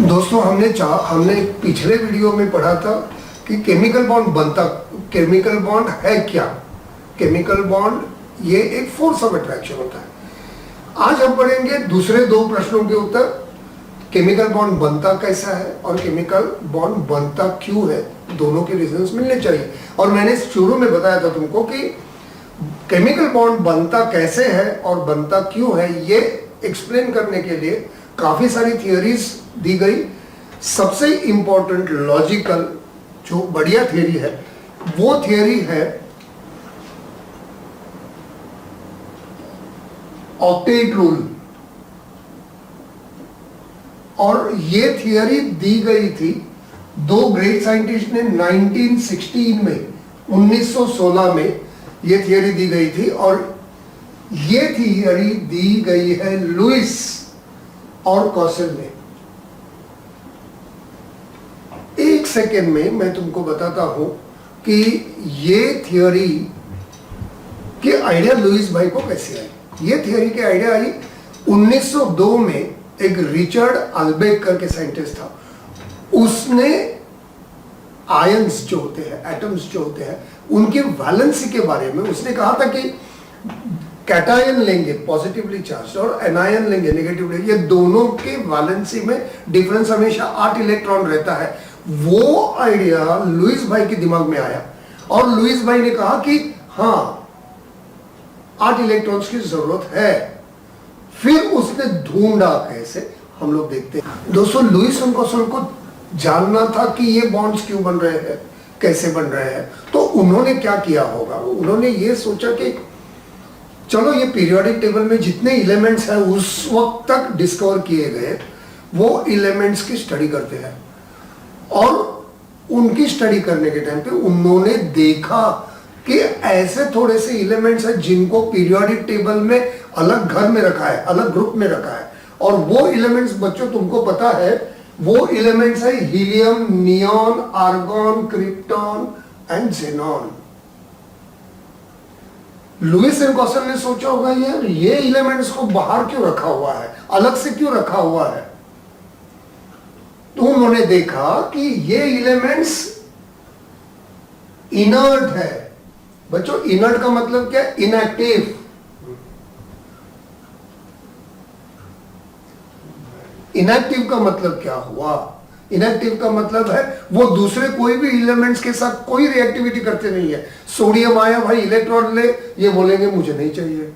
दोस्तों हमने पिछले वीडियो में पढ़ा था कि केमिकल बॉन्ड है क्या। केमिकल बॉन्ड ये एक फोर्स ऑफ अट्रैक्शन होता है। आज हम पढ़ेंगे दूसरे दो प्रश्नों के उत्तर। केमिकल बॉन्ड बनता कैसा है और केमिकल बॉन्ड बनता क्यों है, दोनों के रीजंस मिलने चाहिए। और मैंने शुरू में बताया था तुमको कि केमिकल बॉन्ड बनता कैसे है और बनता क्यों है, ये एक्सप्लेन करने के लिए काफी सारी थियरीज दी गई। सबसे इंपॉर्टेंट लॉजिकल जो बढ़िया थियरी है वो थियरी है ऑक्टेट रूल। और ये थियरी दी गई थी दो ग्रेट साइंटिस्ट ने 1916 में 1916 में ये थियरी दी गई थी। और ये थियरी दी गई है लुइस और कॉसेल ने। एक सेकेंड में मैं तुमको बताता हूं कि ये थियरी के आइडिया लुइस भाई को कैसे आई। ये थियरी के आइडिया आई 1902 में। एक रिचर्ड अल्बेक करके साइंटिस्ट था, उसने आयंस जो होते हैं, एटम्स जो होते हैं, उनके वैलेंसी के बारे में उसने कहा था कि कैटायन लेंगे पॉजिटिवली चार्ज और एनायन लेंगे नेगेटिवली, ये दोनों के वैलेंसी में डिफरेंस हमेशा 8 इलेक्ट्रॉन रहता है। वो आइडिया लुइस भाई के दिमाग में आया और लुइस भाई ने कहा कि हाँ 8 इलेक्ट्रॉन्स की जरूरत है। फिर उसने ढूंढा कैसे, हम लोग देखते हैं। दोस्तों लुइस और कॉसेल को जानना था कि ये बॉन्ड्स क्यों बन रहे हैं, कैसे बन रहे हैं। तो उन्होंने क्या किया होगा, उन्होंने ये सोचा कि चलो ये पीरियोडिक टेबल में जितने एलिमेंट्स हैं उस वक्त तक डिस्कवर किए गए वो एलिमेंट्स की स्टडी करते हैं। और उनकी स्टडी करने के टाइम पे उन्होंने देखा कि ऐसे थोड़े से एलिमेंट्स हैं जिनको पीरियोडिक टेबल में अलग घर में रखा है, अलग ग्रुप में रखा है। और वो एलिमेंट्स बच्चों तुमको पता है, वो एलिमेंट्स है helium, neon, argon, krypton and xenon. Lewis and Kossel ने सोचा होगा यार ये एलिमेंट्स को बाहर क्यों रखा हुआ है, अलग से क्यों रखा हुआ है। तो उन्होंने देखा कि ये एलिमेंट्स इनर्ट है। बच्चों इनर्ट का मतलब क्या, इनएक्टिव। इनएक्टिव का मतलब क्या हुआ, इनएक्टिव का मतलब है वो दूसरे कोई भी एलिमेंट्स के साथ कोई रिएक्टिविटी करते नहीं है। सोडियम आया भाई इलेक्ट्रॉन ले, ये बोलेंगे मुझे नहीं चाहिए।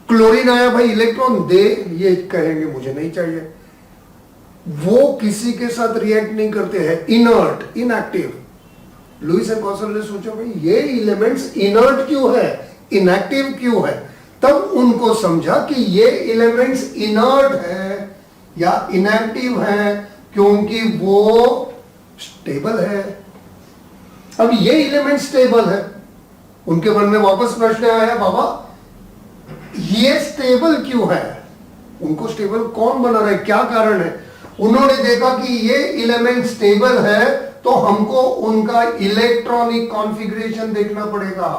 क्लोरीन आया भाई इलेक्ट्रॉन दे, ये कहेंगे मुझे नहीं चाहिए। वो किसी के साथ रिएक्ट नहीं करते हैं, inert, inactive. Louis and Kossel ने सोचा भाई ये एलिमेंट्स इनर्ट क्यों है, इनएक्टिव क्यों है। तब उनको समझा कि ये एलिमेंट्स इनर्ट है या इनएक्टिव है क्योंकि वो स्टेबल है। अब ये एलिमेंट स्टेबल है, उनके मन में वापस प्रश्न आया बाबा ये स्टेबल क्यों है, उनको स्टेबल कौन बना रहा है, क्या कारण है। उन्होंने देखा कि ये एलिमेंट स्टेबल है तो हमको उनका इलेक्ट्रॉनिक कॉन्फ़िगरेशन देखना पड़ेगा।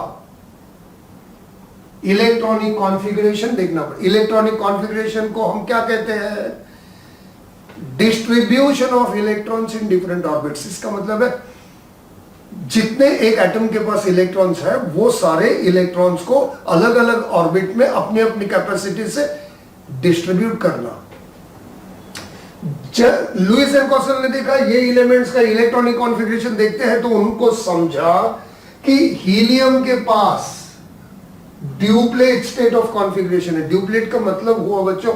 इलेक्ट्रॉनिक कॉन्फ़िगरेशन देखना पड़ेगा। इलेक्ट्रॉनिक कॉन्फ़िगरेशन को हम क्या कहते हैं, distribution of electrons in different orbits. इसका मतलब है जितने एक एटम के पास इलेक्ट्रॉन्स है वो सारे इलेक्ट्रॉन्स को अलग अलग ऑर्बिट में अपनी अपनी कैपेसिटी से डिस्ट्रीब्यूट करना। जब लुइस एंड कॉसेल ने देखा ये एलिमेंट्स का इलेक्ट्रॉनिक कॉन्फ़िगरेशन देखते हैं तो उनको समझा कि हीलियम के पास ड्यूप्लेट स्टेट ऑफ कॉन्फ़िगरेशन है। ड्यूप्लेट का मतलब हुआ बच्चों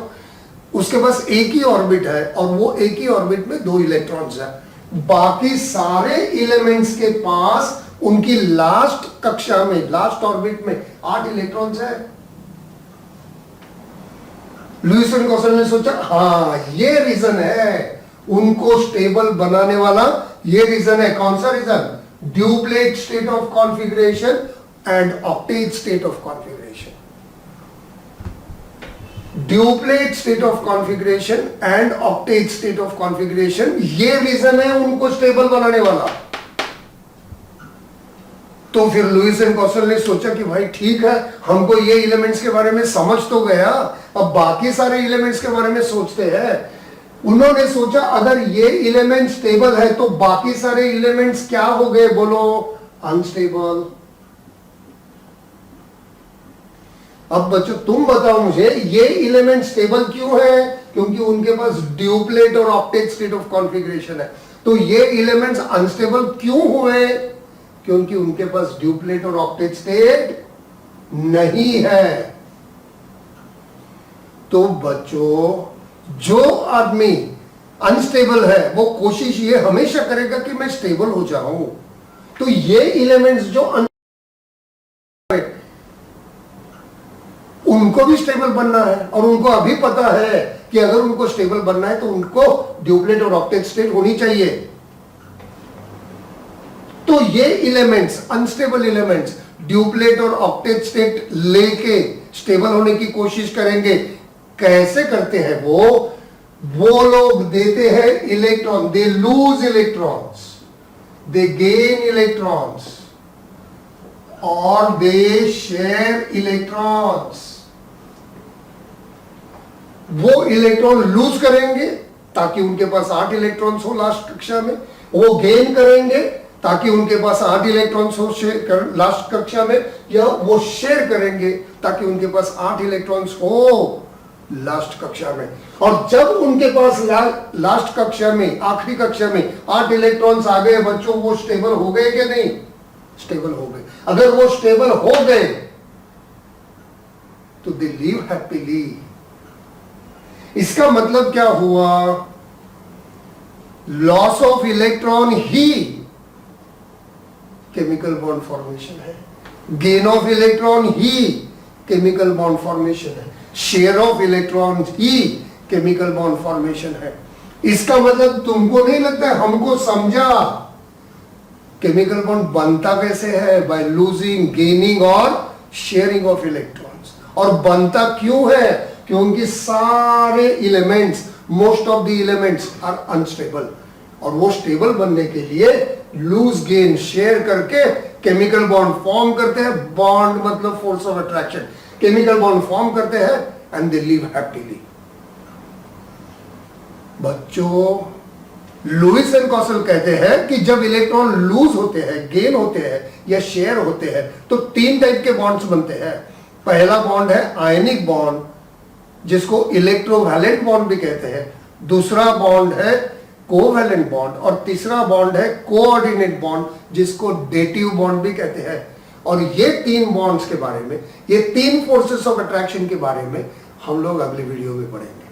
उसके पास एक ही ऑर्बिट है और वो एक ही ऑर्बिट में 2 इलेक्ट्रॉन्स है। बाकी सारे एलिमेंट्स के पास उनकी लास्ट कक्षा में, लास्ट ऑर्बिट में 8 इलेक्ट्रॉन्स है। लुइस एंड कॉसेल ने सोचा हाँ ये रीजन है उनको स्टेबल बनाने वाला, ये रीजन है। कौन सा region, duplet state of configuration and octet state of configuration. Duplet state of configuration and octet state of configuration, ये रीजन है उनको स्टेबल बनाने वाला। तो फिर लुइस एंड कॉसेल ने सोचा कि भाई ठीक है हमको ये एलिमेंट्स के बारे में समझ तो गया, अब बाकी सारे एलिमेंट्स के बारे में सोचते हैं। उन्होंने सोचा अगर ये एलिमेंट स्टेबल है तो बाकी सारे एलिमेंट्स क्या हो गए, बोलो, अनस्टेबल। अब बच्चों तुम बताओ मुझे, ये एलिमेंट स्टेबल क्यों है? क्योंकि उनके पास ड्यूप्लेट और ऑक्टेट स्टेट ऑफ कॉन्फ़िगरेशन है। तो ये एलिमेंट्स अनस्टेबल क्यों हुए? क्योंकि उनके पास ड्यूप्लेट और ऑक्टेट स्टेट नहीं है। तो बच्चों, जो आदमी अनस्टेबल है वो कोशिश ये हमेशा करेगा कि मैं स्टेबल हो जाऊं। तो ये एलिमेंट्स जो उनको भी स्टेबल बनना है, और उनको अभी पता है कि अगर उनको स्टेबल बनना है तो उनको ड्यूप्लेट और ऑक्टेट स्टेट होनी चाहिए। तो ये एलिमेंट्स, अनस्टेबल एलिमेंट्स, ड्यूप्लेट और ऑक्टेट स्टेट लेके स्टेबल होने की कोशिश करेंगे। कैसे करते हैं वो लोग देते हैं electron, they lose electrons, they gain electrons, और दे शेयर इलेक्ट्रॉन्स। वो इलेक्ट्रॉन लूज करेंगे ताकि उनके पास 8 इलेक्ट्रॉन्स हो लास्ट कक्षा में, वो गेन करेंगे ताकि उनके पास 8 इलेक्ट्रॉन्स हो लास्ट कक्षा में, या वो शेयर करेंगे ताकि उनके पास 8 इलेक्ट्रॉन्स हो लास्ट कक्षा में। और जब उनके पास लास्ट कक्षा में, आखिरी कक्षा में 8 इलेक्ट्रॉन्स आ गए बच्चों, वो स्टेबल हो गए कि नहीं? स्टेबल हो गए। अगर वो स्टेबल हो गए तो दे लिव हैप्पीली। इसका मतलब क्या हुआ? लॉस ऑफ इलेक्ट्रॉन ही केमिकल बॉन्ड फॉर्मेशन है, गेन ऑफ इलेक्ट्रॉन ही केमिकल बॉन्ड फॉर्मेशन है, शेयर ऑफ इलेक्ट्रॉन ही केमिकल बॉन्ड फॉर्मेशन है। इसका मतलब तुमको नहीं लगता है, हमको समझा केमिकल बॉन्ड बनता कैसे है? बाय लूजिंग, गेनिंग और शेयरिंग ऑफ इलेक्ट्रॉन्स। और बनता क्यों है? क्योंकि सारे elements, most of the elements are unstable, और वो स्टेबल बनने के लिए लूज, गेन, शेयर करके केमिकल बॉन्ड फॉर्म करते हैं। बॉन्ड मतलब force of attraction. Chemical bond form करते हैं एंड दे लिव हैप्पीली। बच्चों, लुईस एंड कॉसल कहते हैं कि जब इलेक्ट्रॉन लूज होते हैं, गेन होते हैं या शेयर होते हैं, तो 3 टाइप के बॉन्ड्स बनते हैं। पहला बॉन्ड है आयनिक बॉन्ड, जिसको इलेक्ट्रोवैलेंट बॉन्ड भी कहते हैं। दूसरा बॉन्ड है कोवैलेंट बॉन्ड, और तीसरा बॉन्ड है कोऑर्डिनेट बॉन्ड, जिसको डेटिव बॉन्ड भी कहते हैं। और ये 3 बॉन्ड्स के बारे में, ये 3 फोर्सेस ऑफ अट्रैक्शन के बारे में हम लोग अगले वीडियो में पढ़ेंगे।